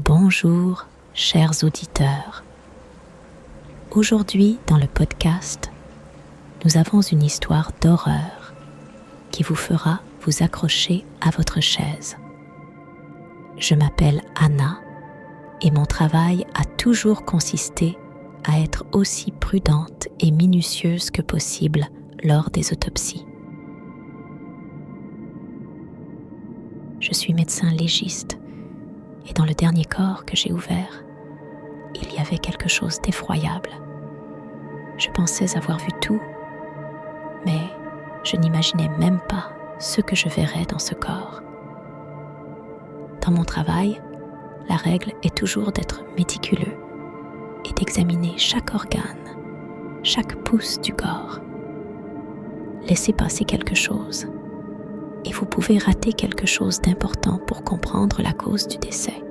Bonjour, chers auditeurs. Aujourd'hui, dans le podcast, nous avons une histoire d'horreur qui vous fera vous accrocher à votre chaise. Je m'appelle Anna et mon travail a toujours consisté à être aussi prudente et minutieuse que possible lors des autopsies. Je suis médecin légiste et dans le dernier corps que j'ai ouvert, il y avait quelque chose d'effroyable. Je pensais avoir vu tout, mais je n'imaginais même pas ce que je verrais dans ce corps. Dans mon travail, la règle est toujours d'être méticuleux et d'examiner chaque organe, chaque pouce du corps. Laissez passer quelque chose et vous pouvez rater quelque chose d'important pour comprendre la cause du décès.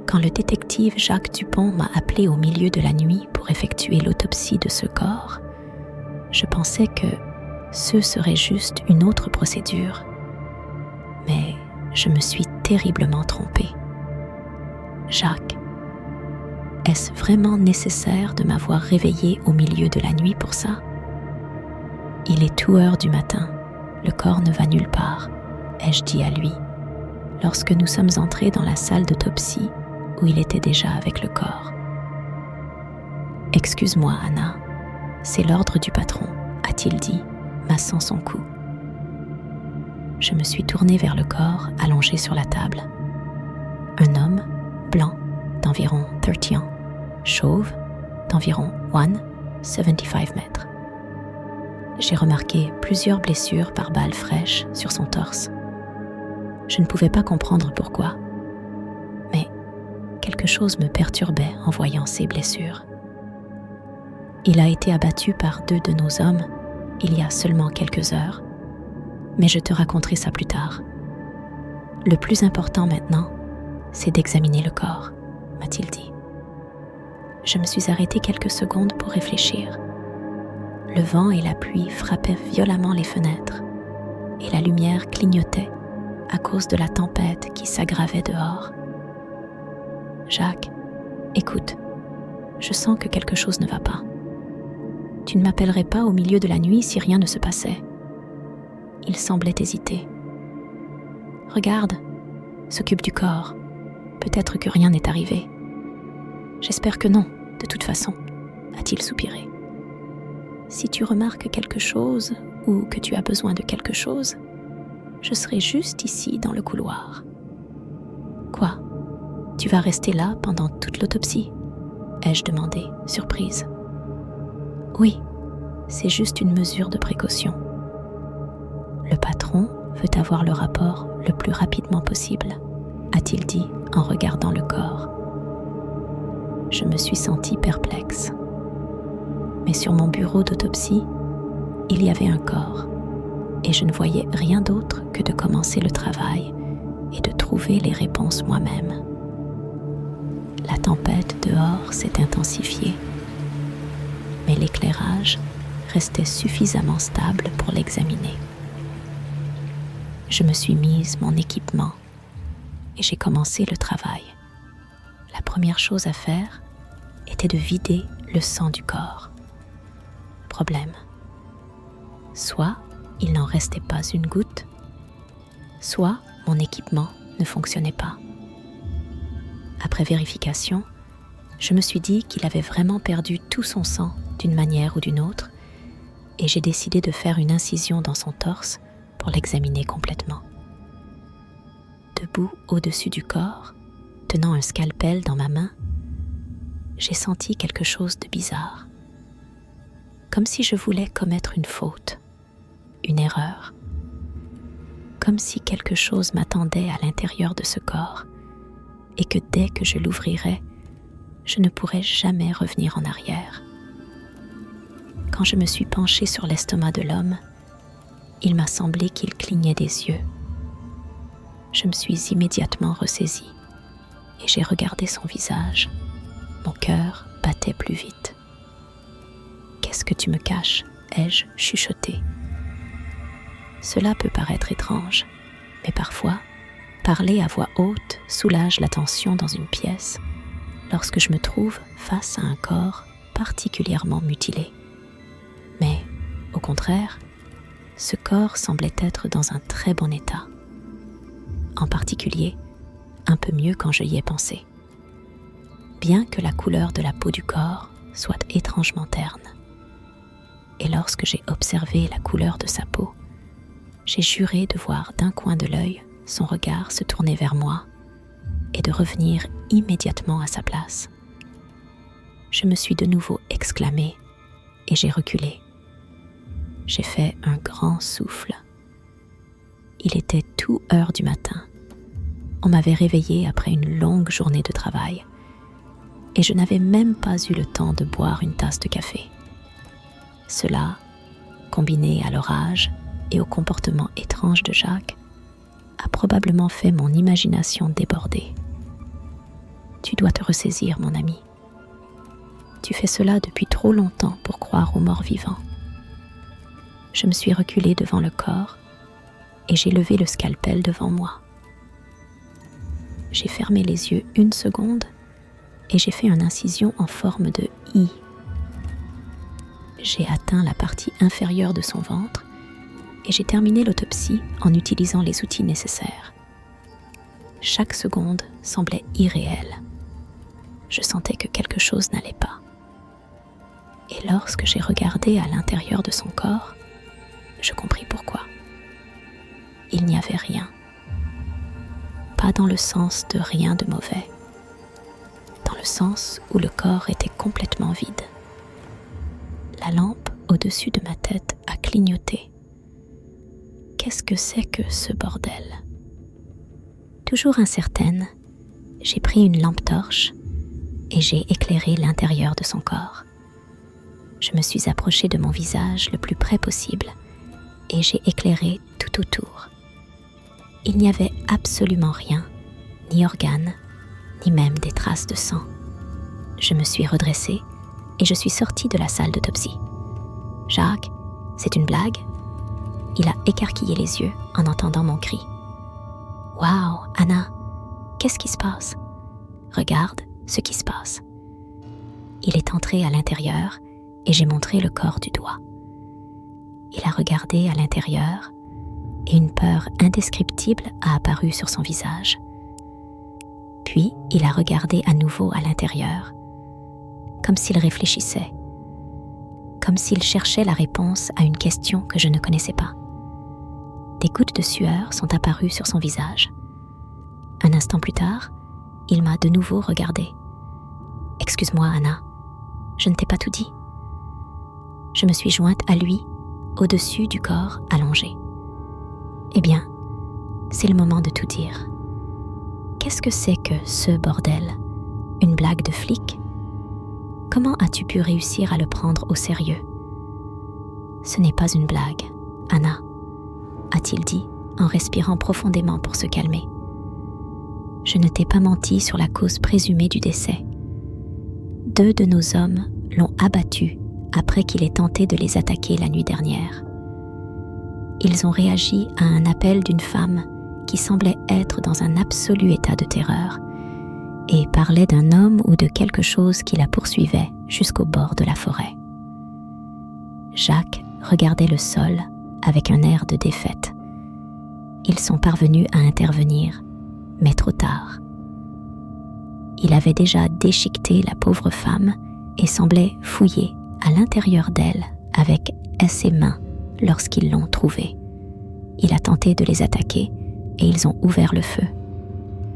Quand le détective Jacques Dupont m'a appelé au milieu de la nuit pour effectuer l'autopsie de ce corps, je pensais que ce serait juste une autre procédure. Mais je me suis terriblement trompée. Jacques, est-ce vraiment nécessaire de m'avoir réveillée au milieu de la nuit pour ça? Il est 2h du matin. Le corps ne va nulle part, ai-je dit à lui, lorsque nous sommes entrés dans la salle d'autopsie où il était déjà avec le corps. « Excuse-moi, Anna, c'est l'ordre du patron, a-t-il dit, massant son cou. Je me suis tournée vers le corps allongé sur la table. Un homme, blanc, d'environ 30 ans, chauve, d'environ 1,75 mètres. J'ai remarqué plusieurs blessures par balles fraîches sur son torse. Je ne pouvais pas comprendre pourquoi, mais quelque chose me perturbait en voyant ces blessures. Il a été abattu par 2 de nos hommes il y a seulement quelques heures, mais je te raconterai ça plus tard. Le plus important maintenant, c'est d'examiner le corps, m'a-t-il dit. Je me suis arrêtée quelques secondes pour réfléchir. Le vent et la pluie frappaient violemment les fenêtres et la lumière clignotait à cause de la tempête qui s'aggravait dehors. Jacques, écoute, je sens que quelque chose ne va pas. Tu ne m'appellerais pas au milieu de la nuit si rien ne se passait. Il semblait hésiter. Regarde, s'occupe du corps. Peut-être que rien n'est arrivé. J'espère que non, de toute façon, a-t-il soupiré. Si tu remarques quelque chose ou que tu as besoin de quelque chose, je serai juste ici dans le couloir. Quoi? Tu vas rester là pendant toute l'autopsie? Ai-je demandé, surprise. Oui, c'est juste une mesure de précaution. Le patron veut avoir le rapport le plus rapidement possible, a-t-il dit en regardant le corps. Je me suis sentie perplexe. Mais sur mon bureau d'autopsie, il y avait un corps, et je ne voyais rien d'autre que de commencer le travail et de trouver les réponses moi-même. La tempête dehors s'est intensifiée, mais l'éclairage restait suffisamment stable pour l'examiner. Je me suis mise mon équipement et j'ai commencé le travail. La première chose à faire était de vider le sang du corps. Problème. Soit il n'en restait pas une goutte, soit mon équipement ne fonctionnait pas. Après vérification, je me suis dit qu'il avait vraiment perdu tout son sang d'une manière ou d'une autre et j'ai décidé de faire une incision dans son torse pour l'examiner complètement. Debout au-dessus du corps, tenant un scalpel dans ma main, j'ai senti quelque chose de bizarre. Comme si je voulais commettre une faute, une erreur. Comme si quelque chose m'attendait à l'intérieur de ce corps et que dès que je l'ouvrirais, je ne pourrais jamais revenir en arrière. Quand je me suis penchée sur l'estomac de l'homme, il m'a semblé qu'il clignait des yeux. Je me suis immédiatement ressaisie et j'ai regardé son visage. Mon cœur battait plus vite. « Qu'est-ce que tu me caches ?» ai-je chuchoté. Cela peut paraître étrange, mais parfois, Parler à voix haute soulage la tension dans une pièce lorsque je me trouve face à un corps particulièrement mutilé. Mais, au contraire, ce corps semblait être dans un très bon état. En particulier, un peu mieux quand je y ai pensé. Bien que la couleur de la peau du corps soit étrangement terne. Et lorsque j'ai observé la couleur de sa peau, j'ai juré de voir d'un coin de l'œil son regard se tourner vers moi et de revenir immédiatement à sa place. Je me suis de nouveau exclamée et j'ai reculé. J'ai fait un grand souffle. Il était tout heure du matin. On m'avait réveillée après une longue journée de travail et je n'avais même pas eu le temps de boire une tasse de café. Cela, combiné à l'orage et au comportement étrange de Jacques, a probablement fait mon imagination déborder. Tu dois te ressaisir, mon ami. Tu fais cela depuis trop longtemps pour croire aux morts vivants. Je me suis reculée devant le corps et j'ai levé le scalpel devant moi. J'ai fermé les yeux une seconde et j'ai fait une incision en forme de I. J'ai atteint la partie inférieure de son ventre et j'ai terminé l'autopsie en utilisant les outils nécessaires. Chaque seconde semblait irréelle. Je sentais que quelque chose n'allait pas. Et lorsque j'ai regardé à l'intérieur de son corps, je compris pourquoi. Il n'y avait rien. Pas dans le sens de rien de mauvais. Dans le sens où le corps était complètement vide. La lampe au-dessus de ma tête a clignoté. Qu'est-ce que c'est que ce bordel? Toujours incertaine, j'ai pris une lampe torche et j'ai éclairé l'intérieur de son corps. Je me suis approchée de mon visage le plus près possible et j'ai éclairé tout autour. Il n'y avait absolument rien, ni organes, ni même des traces de sang. Je me suis redressée et je suis sortie de la salle d'autopsie. « Jacques, c'est une blague ?» Il a écarquillé les yeux en entendant mon cri. « Waouh, Anna, qu'est-ce qui se passe? Regarde ce qui se passe. » Il est entré à l'intérieur et j'ai montré le corps du doigt. Il a regardé à l'intérieur et une peur indescriptible a apparu sur son visage. Puis il a regardé à nouveau à l'intérieur, comme s'il réfléchissait, comme s'il cherchait la réponse à une question que je ne connaissais pas. Des gouttes de sueur sont apparues sur son visage. Un instant plus tard, il m'a de nouveau regardé. « Excuse-moi, Anna, je ne t'ai pas tout dit. » Je me suis jointe à lui, au-dessus du corps allongé. « Eh bien, c'est le moment de tout dire. Qu'est-ce que c'est que ce bordel? Une blague de flic? Comment as-tu pu réussir à le prendre au sérieux? »« Ce n'est pas une blague, Anna, » a-t-il dit en respirant profondément pour se calmer. « Je ne t'ai pas menti sur la cause présumée du décès. 2 de nos hommes l'ont abattu après qu'il ait tenté de les attaquer la nuit dernière. Ils ont réagi à un appel d'une femme qui semblait être dans un absolu état de terreur et parlait d'un homme ou de quelque chose qui la poursuivait jusqu'au bord de la forêt. » Jacques regardait le sol avec un air de défaite. Ils sont parvenus à intervenir, mais trop tard. Il avait déjà déchiqueté la pauvre femme et semblait fouiller à l'intérieur d'elle avec ses mains lorsqu'ils l'ont trouvée. Il a tenté de les attaquer et ils ont ouvert le feu.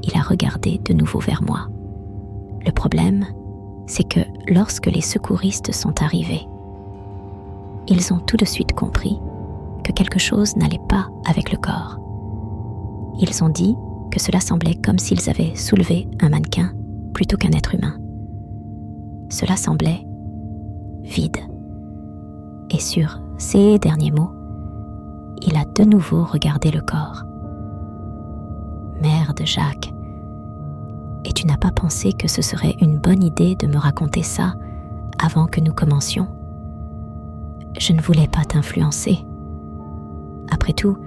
Il a regardé de nouveau vers moi. Le problème, c'est que lorsque les secouristes sont arrivés, ils ont tout de suite compris que quelque chose n'allait pas avec le corps. Ils ont dit que cela semblait comme s'ils avaient soulevé un mannequin plutôt qu'un être humain. Cela semblait vide. Et sur ces derniers mots, il a de nouveau regardé le corps. « Merde, Jacques, et tu n'as pas pensé que ce serait une bonne idée de me raconter ça avant que nous commencions? Je ne voulais pas t'influencer. Après tout,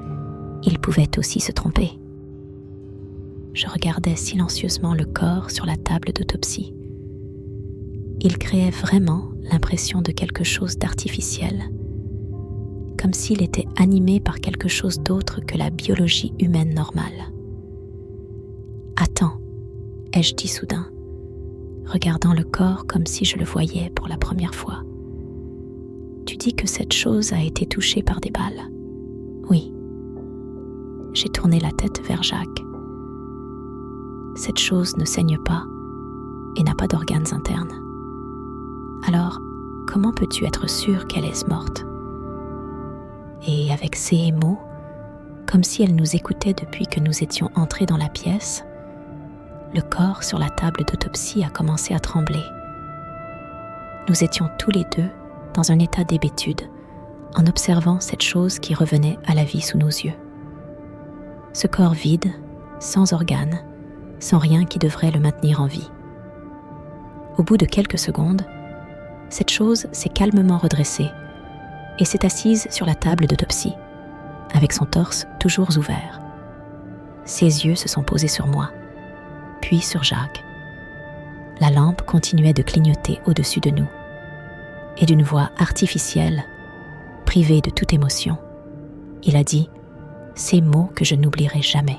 il pouvait aussi se tromper. » je regardais silencieusement le corps sur la table d'autopsie. Il créait vraiment l'impression de quelque chose d'artificiel, comme s'il était animé par quelque chose d'autre que la biologie humaine normale. « Attends », ai-je dit soudain, regardant le corps comme si je le voyais pour la première fois. « Tu dis que cette chose a été touchée par des balles. » « Oui. » J'ai tourné la tête vers Jacques. « Cette chose ne saigne pas et n'a pas d'organes internes. Alors, comment peux-tu être sûr qu'elle est morte ?» Et avec ces mots, comme si elle nous écoutait depuis que nous étions entrés dans la pièce, le corps sur la table d'autopsie a commencé à trembler. Nous étions tous les deux dans un état d'hébétude, en observant cette chose qui revenait à la vie sous nos yeux. Ce corps vide, sans organes, sans rien qui devrait le maintenir en vie. Au bout de quelques secondes, cette chose s'est calmement redressée et s'est assise sur la table d'autopsie, avec son torse toujours ouvert. Ses yeux se sont posés sur moi, puis sur Jacques. La lampe continuait de clignoter au-dessus de nous, et d'une voix artificielle, privé de toute émotion, il a dit ces mots que je n'oublierai jamais.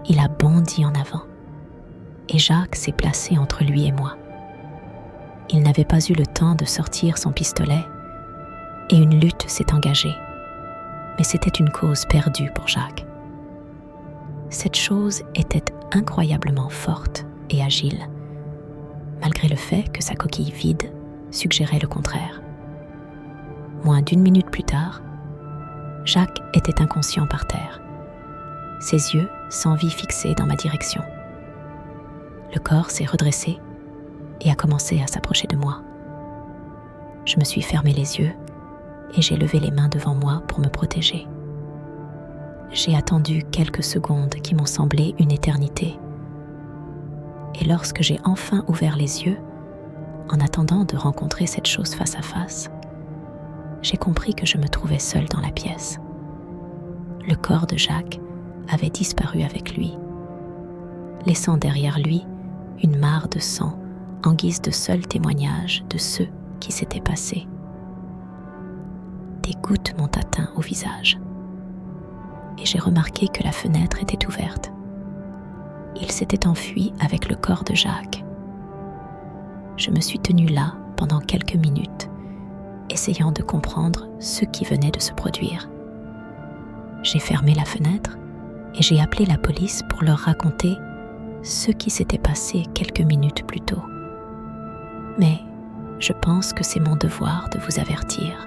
Il a bondi en avant, et Jacques s'est placé entre lui et moi. Il n'avait pas eu le temps de sortir son pistolet, et une lutte s'est engagée, mais c'était une cause perdue pour Jacques. Cette chose était incroyablement forte et agile, malgré le fait que sa coquille vide suggérait le contraire. Moins d'1 minute plus tard, Jacques était inconscient par terre, ses yeux sans vie fixés dans ma direction. Le corps s'est redressé et a commencé à s'approcher de moi. Je me suis fermé les yeux et j'ai levé les mains devant moi pour me protéger. J'ai attendu quelques secondes qui m'ont semblé une éternité. Et lorsque j'ai enfin ouvert les yeux, en attendant de rencontrer cette chose face à face, j'ai compris que je me trouvais seule dans la pièce. Le corps de Jacques avait disparu avec lui, laissant derrière lui une mare de sang en guise de seul témoignage de ce qui s'était passé. Des gouttes m'ont atteint au visage, et j'ai remarqué que la fenêtre était ouverte. Il s'était enfui avec le corps de Jacques. Je me suis tenue là pendant quelques minutes, essayant de comprendre ce qui venait de se produire. J'ai fermé la fenêtre et j'ai appelé la police pour leur raconter ce qui s'était passé quelques minutes plus tôt. Mais je pense que c'est mon devoir de vous avertir.